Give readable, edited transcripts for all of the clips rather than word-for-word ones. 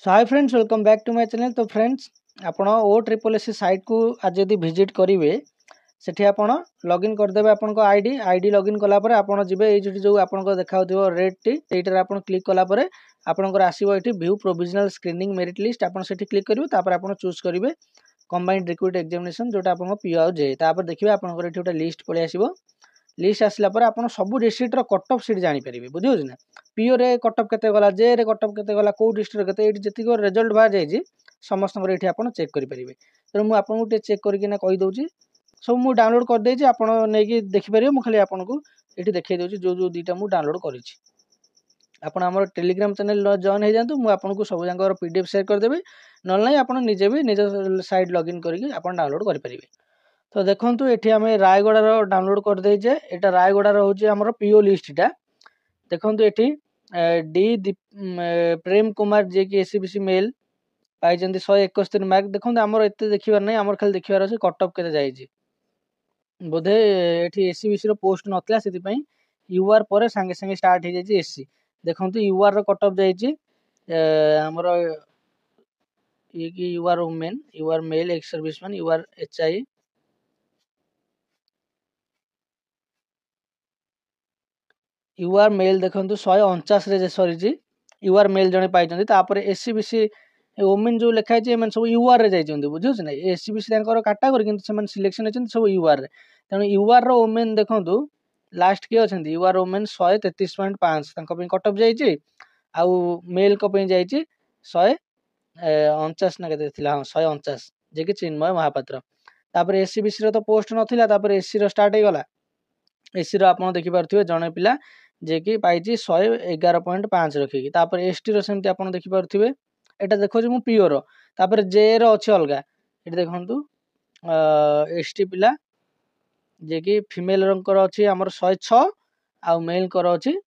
So hi friends, welcome back to my channel. तो friends, आपण O triple S site को आज यदि विजिट करेंगे सेठी आपण लॉगिन करदेवे आपण आईडी लॉगिन कला परे आपण जिबे ए जो आपण देखाउथिबो रेड टी एटार आपण क्लिक कला परे आपनकर आसीबो एठी view provisional screening merit list आपण सेठी क्लिक करिवो तापर आपण चूज करिवे कंबाइंड रिक्रूट एग्जामिनेशन जोटा आपण पीओ आउ जे तापर देखिबे आपनकर एठी गोटे लिस्ट पळे आसीबो। लिस्ट आसला पर आपण सब डिस्ट्रिक्ट रो कट ऑफ सीट जानि परिबे, बुझियो ना। पीओ रे कट ऑफ केते गला, जे रे कट ऑफ केते गला, को डिस्ट्रिक्ट केते एठी जति को रिजल्ट बाहर जाई जी समस्त नंबर एठी आपण चेक करि परिबे। त मु आपन गुटे चेक करि किना कहि दउची, सब मु डाउनलोड कर देछि, आपण नै कि देखि परिबे। मु खाली आपन को एठी देखै दउची जो जो दुईटा मु डाउनलोड करिछि। आपण हमर टेलीग्राम चैनल जॉइन हे जानतु, मु आपन को सब जांगर पीडीएफ शेयर कर देबे, नल नै आपण निजे भी निज साइट लॉगिन करि आपण डाउनलोड करि परिबे। तो देखंतु एठी हमें रायगड़ा रो डाउनलोड कर देजे, एटा रायगड़ा रो होची हमर पीओ लिस्टटा। देखंतु एठी डी प्रेम कुमार जे कि एसबीसी मेल पाई जंदी 171 मार्क। देखंतु हमर एते देखिबार नै, हमर खाली देखिबार अछि कट ऑफ केते जाई छी। बोधे एठी एसबीसी रो पोस्ट नथला, सेति पई यूआर परे संगे संगे स्टार्ट हे जाई एससी। देखंतु यूआर रो कट ऑफ जाई छी हमर ये कि UR women, UR male ex serviceman, UR HI, UR male देखंतु 149 रे जे सरी जी यूआर मेल जने पाई जंदी। तापर एससीबीसी वुमेन जो लिखा है एमन सब यूआर रे जाई जंदी, बुझियो ना। एससीबीसी तांकर कैटेगरी किंतु सेमन सिलेक्शन होचन सब यूआर रे। तनो यूआर रो वुमेन देखंतु लास्ट के अछंदी यूआर वुमेन 133.5 तांको पे कट ऑफ जाई छी। आ मेल को पे जाई छी 149 ना केते थिला, हां 149 जे कि चिन्मय महापात्र। तापर एससीबीसी रो तो पोस्ट नथिला, तापर एससी रो स्टार्ट हे गला। एससी रो आपण देखि पारथिबे जने पिला जे कि पाइछि 111.5 रखिकी। तापर एसटी रो सेमति आपण देखि पारथिबे, एटा देखो जे मु पीओ रो। तापर जे रो अछि अलगा, एटा देखंतु एसटी पिला जे कि फीमेल रंकर अछि हमर 106 आ मेल कर अछि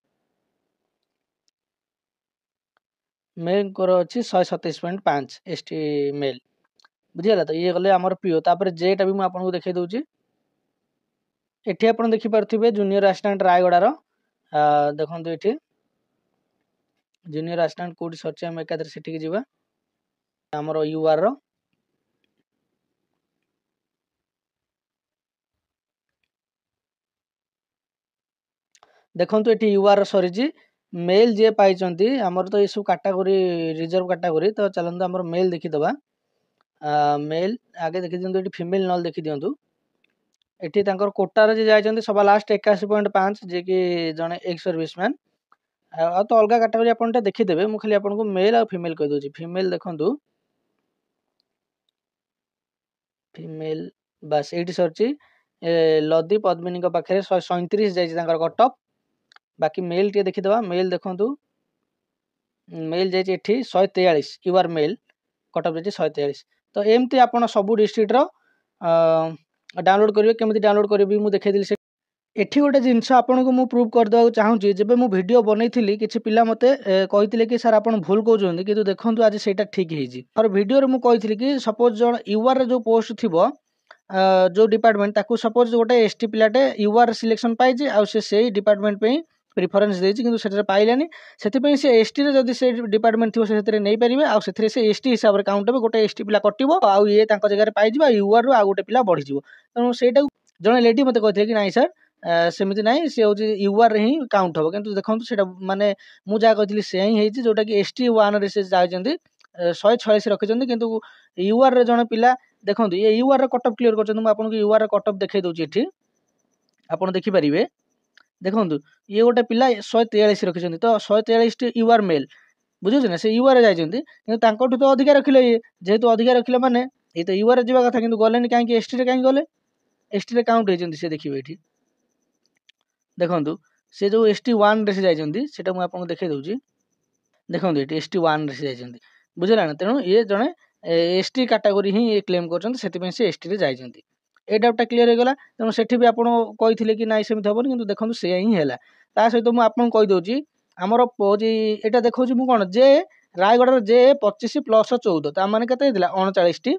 127.5 एसटी मेल, बुझियला। तो ये गले हमर पीओ। तापर जेटा भी मु आपन को देखै दउची, एठी आपण देखि पारथिबे जूनियर असिस्टेंट रायगड़ा रो। देखंतु एठी जूनियर असिस्टेंट कोड सर्च हम एकादर सेठी के जिबा हमर यूआर रो। देखंतु एठी यूआर सरी जी मेल जे पाई चंती हमर। तो ये सब कैटेगरी रिजर्व कैटेगरी, तो चलंतु हमर मेल देखि दबा। मेल आगे देखि दियंतु, एठी फीमेल नल देखि दियंतु। एठी तांकर कोटा रे जे जाय चंती सभा लास्ट 81.5 जे कि जने एक्स सर्विसमैन। आ तो अलगा कैटेगरी आपण ता देखि देबे, मु खाली आपण को मेल आ फीमेल कहि दोची। फीमेल देखंतु, फीमेल बस एठी सर्ची लदी पद्मिनी को पाखरे 137 जाय छी तांकर कट ऑफ। बाकी मेल टे देखि दबा। मेल देखंतु, मेल जाय छी एठी 143 यूआर मेल कट ऑफ जाय छी 143। तो एमती आपण सब डिस्ट्रिक्ट रो डाउनलोड करिवे। केमिति डाउनलोड करिवे मु देखै दिली। एठी गोटे जिनस आपन को मु प्रूव कर देबा चाहूची, जेबे मु वीडियो बनैथिली किछि पिला मते कहिथिले कि सर आपन भूल कहउछन्ती, किंतु देखंतु आज सेटा ठीक हेजी। और वीडियो रे मु कहिथिली कि सपोज जण यूआर रे जो पोस्ट थिबो जो डिपार्टमेंट ताकू सपोज गोटे एसटी पिलाटे यूआर सिलेक्शन पाइछि आ से डिपार्टमेंट पे प्रिफरेंस देछि, किंतु सेटा पाइलानी। सेति पे से एसटी रे जदी से डिपार्टमेंट थिबो सेतिरे नै परिबे, आ सेतिरे से एसटी हिसाब रे काउंट हेबे। गोटे एसटी पिला कटिबो आ ये तांको जगह रे पाइ जिबो, यूआर रो आ गोटे पिला बढ़ि जिवो। तनो सेटा जणे लेडी मते कहिथिले कि नाही सर सेमिति नाही, से होची यूआर रे ही काउंट हो। किंतु देखंतु सेटा माने मु जा कहिथिली से ही हेछि, जोटा कि एसटी 1 रे से जायजंती 146 रखिजंती। किंतु यूआर रे जणे पिला देखंतु ये यूआर रे कट ऑफ क्लियर करछंती। मु आपन को यूआर रे कट ऑफ देखै दउची एठी आपन देखि परिबे। देखंतु ये गोटे पिला 143 रखिजंती, तो 143 टी यूआर मेल, बुझियो ना। से यूआर रे जायजंती, किंतु तांकोठु तो अधिका रखिले। ये जेहेतु अधिका रखिले माने ये तो यूआर रे जिबा कथा, किंतु गलेनी काहे कि एसटी रे काहे गले। एसटी रे काउंट हेजंती से देखिबे एठी। देखंतु से जो एसटी 1 रे से जायजंती सेटा मु आपन को देखै दउची। देखंतु एठी एसटी 1 रे से जायजंती, बुझिला ना। तेनु ये जणे एसटी कैटेगरी ही ये क्लेम करछंती, सेति पे से एसटी रे जायजंती। ए डाउट क्लियर हे गला। तेनु सेठी भी आपण कहिथिले कि नाइ सेमिथ हबो, किंतु देखंतु से ही हैला। ता सहित मु आपन कहि दउची हमर पोजी एटा देखौची मु कोन जे रायगड़ा रे जे 25 प्लस 14, ता माने केते हितला 39 टी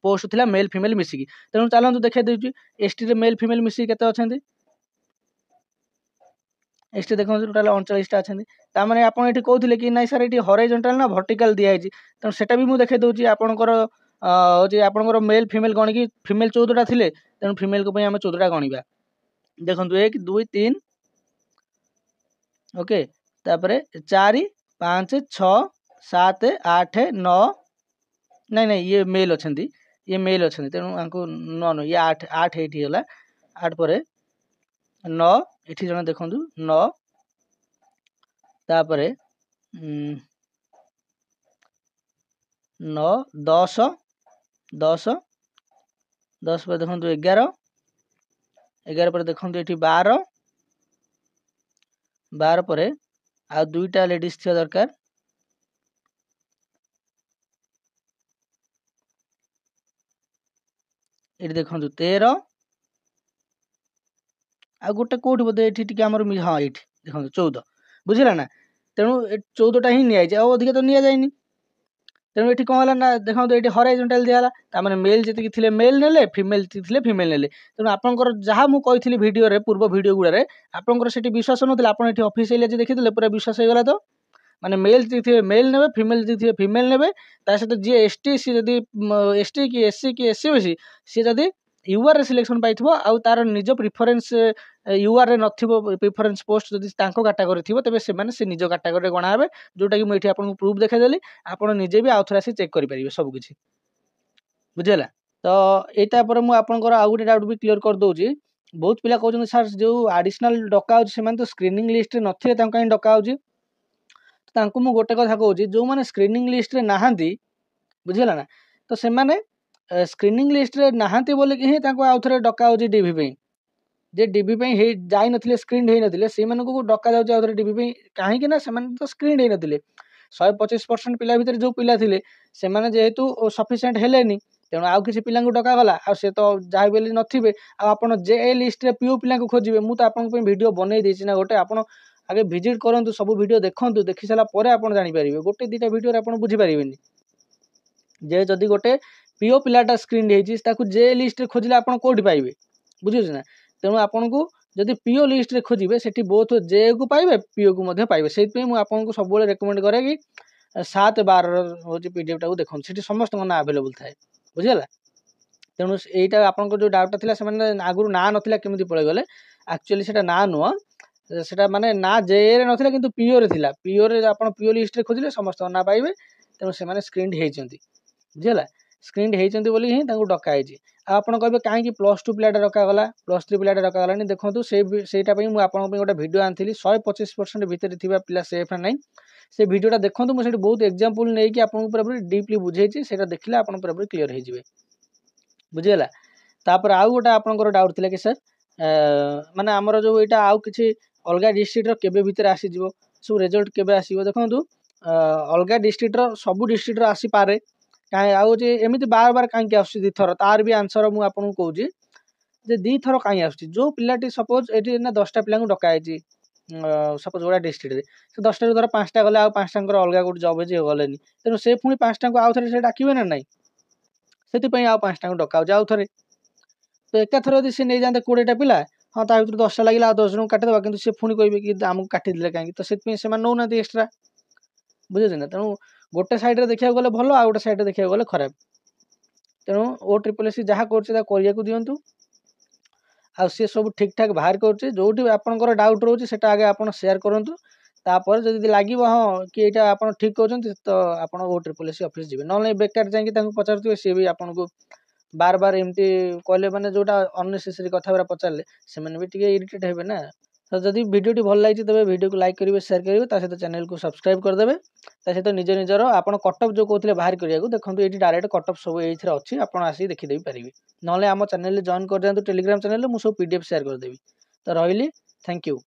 पोस्ट थिला मेल फीमेल मिसिकी। तेनु चालंतु देखै दउची एसटी रे मेल फीमेल मिसिकी केते अछंती। एसटी देखो टोटाल 39टा अच्छे तार आपड़ ये कहते कि ना सर ये हॉरिजॉन्टल ना वर्टिकल दिखाई तेणु सेटा भी मुझे देखा दूसरी आपंकर हूँ आपंकर मेल फीमेल गणिकी फीमेल 14टा थे तेणु फीमेल को आम 14टा गणवा देखो 1 2 3 ओके तापर 4 5 6 7 8 9 नहीं नहीं ये मेल अच्छा ये मेल अच्छा तेणु 9 ये 8 8 ये गला 8 पर 9 ये जन देखु 9 तापर 9 10 10 10 पर देखो 11 11 पर देखो ये 12 12 पर आ 2टा लेडीज थी दरकार ये देखो 13 आ गोटे कौट बोधे ये आम हाँ ये देखो 14 बुझला ना तेणु 14टा ही नि अधिक तो नि जाए तेणु ये कौन है ना देखो ये हॉरिजॉन्टल दिया तार मेल जी थे मेल ने फीमेल थे फीमेल ने तेणु आपंकर जहाँ मुझे कही भिडियो पूर्व भिडियो गुड़े आपंकर से विश्वास ना आप ऑफिशियल देखी पूरा विश्वास होगा तो माने मेल जी थे मेल ने फीमेल जी थे फीमेल ने सहित जी एसटी सी जदि एसटी कि एससी कि एससी बेसी सी जदि यूआर रे सिलेक्शन पाई आउ तार निज प्रिफरेन्स यूआर रे नथिबो प्रिफरेन्स पोस्ट जदि तांको कैटेगरी थिबो तबे से माने से निज कैटेगरी गणा हेबे जोटा कि मुझे आपको प्रूफ देखा देली आपण निजे भी आउ थोड़ा से चेक करि परिबे सब किछि बुझेला तो एटा पर मु आपनकर आउ गोटे डाउट भी क्लियर कर दोउची बहुत पिला कहउछन सर जो एडिशनल डका होची से माने तो स्क्रीनिंग लिस्ट रे नथिले तांको काई डका होची तांको मु गोटे कथा कहउची जो माने स्क्रीनिंग लिस्ट रे नाहांती बुझेला ना तो से माने स्क्रीनिंग लिस्ट रे नाहांती बोले कि तांको आउ थोड़े डका होची डीवी पे जे डीवी पे हे जाई नथिले स्क्रीन हे नथिले से मानको को डका जाउची आउ थोड़े डीवी पे काहे कि ना से माने तो स्क्रीन हे नथिले 125% पिला भितर जो पिला थिले से माने जेहेतु सफिशिएंट हेलेनी तेणु आउ किसी पिला डका गला आ से तो जाय बेली नथिबे आ आपण जे ए लिस्ट रे पीओ पिला को खोजिबे मु तो आपन पे वीडियो बनै देछि ना गोटे आपण आगे विजिट करंतु सब वीडियो देखंतु देखि साला परे आपण जानि परिबे गोटे दीटा वीडियो रे आपण बुझी परिबेनी जे जदि गोटे पीओ पिलाटा स्क्रीन हेछि ताकू जे लिस्ट रे खोजिले आपण कोठी पाइबे बुझियो ना तेणु आपण को जदि पीओ लिस्ट रे खोजिबे सेठी बोथ जे को पाइबे पीओ को मध्ये पाइबे सेति पे मु आपण को सब बेले रेकमेंड करे कि 7 12 होछि पीडीएफ टाकू देखन सेठी समस्त ना अवेलेबल थाए बुझिला तेणु एटा आपण को जो डाउट थिला से माने आगुर ना नथिला केमिति पळे गले एक्चुअली सेटा ना नुआ सेटा माने ना जे रे नथिला किंतु पीओ रे थिला पीओ रे आपण पीओ लिस्ट रे खोजिले समस्त ना पाइबे तेणु से माने स्क्रीन हेचंती बुझिला स्क्रीन हेचंती बोली ही तांको डका हेची आपण कहबे काहे कि +2 पिलाटा डका गला +3 पिलाटा डका गलानी देखंतु सेटा पई मु आपण पे गोटे वीडियो आनथिली 125% भितर थिबा पिला सेफ नहीं से वीडियोटा देखंतु मु सेठी बहुत एग्जांपल नै कि आपण पूरा पूरी डीपली बुझेची सेटा देखिले आपण पूरा पूरी क्लियर हे जिवे बुझिला तापर आउ गोटे आपनकर डाउट थिला कि सर माने हमर जो एटा आउ किछि अलगा डिस्ट्रिक्ट रो केबे भितर आसी जिवो सब रिजल्ट केबे आसीबो देखंतु अलगा डिस्ट्रिक्ट रो सब डिस्ट्रिक्ट रो आसी पारे काहे आउ जे एमिति बार बार काहे कि आसी दी थर तार भी आंसर मु आपन को कहूची जे दी थर काहे आसी जो पिलाटी सपोज एटी ना 10टा पिला को डका आइची सपोज गोडा डिस्ट्रिक्ट रे से 10टा रो धर 5टा गले आ 5टा कर अलगा गुड जॉब जे गलेनी तेनो से पुनी 5टा को आउ थरे से डाकिबे ना नाही सेति पई आ 5टा को डका जाउ थरे तो एका थर यदि से नै जांते 20टा पिला हाँ ता भीतर 10टा लागिला 10 जन काटि देबा किंतु से पुनी कहबे कि हमको काटि दिले काहे तो सेति पई से मान नौ ना एक्स्ट्रा बुझे ना तेणु गोटे साइड रे देखिया गले भलो आ गोटे साइड रे देखिया गले खराब तेणु ओ ट्रिपल एस जहाँ कर दिंतु आ सी सब ठीक ठाक बाहर कर जो आपंकर डाउट रोचे से आगे आप सेयार करूँ तापर जब लगे हाँ कि यहाँ आप ठीक कहते तो आप ओ ट्रिपल एस ऑफिस जी ना बेकार जाकि पचार सी भी आपको बार बार एमती कहले मैंने जोटा अननेसेसरी कथा पचारे से भी टे इरिटेट हे ना तो जब वीडियो भल लगी तेज वीडियो को लाइक करेंगे शेयर करेंगे सहित चैनल को सब्सक्राइब करदे सहित निज निजर आप कटअप जो कहते बाहर करने देखो ये डायरेक्ट कटअप सब ये अच्छी आप आसिक देखीदे पारे ना आम चैनल जॉइन कर दिखाँ टेलीग्राम चैनल मुझे सब पीडीएफ शेयर करदेवी तो रही थैंक यू।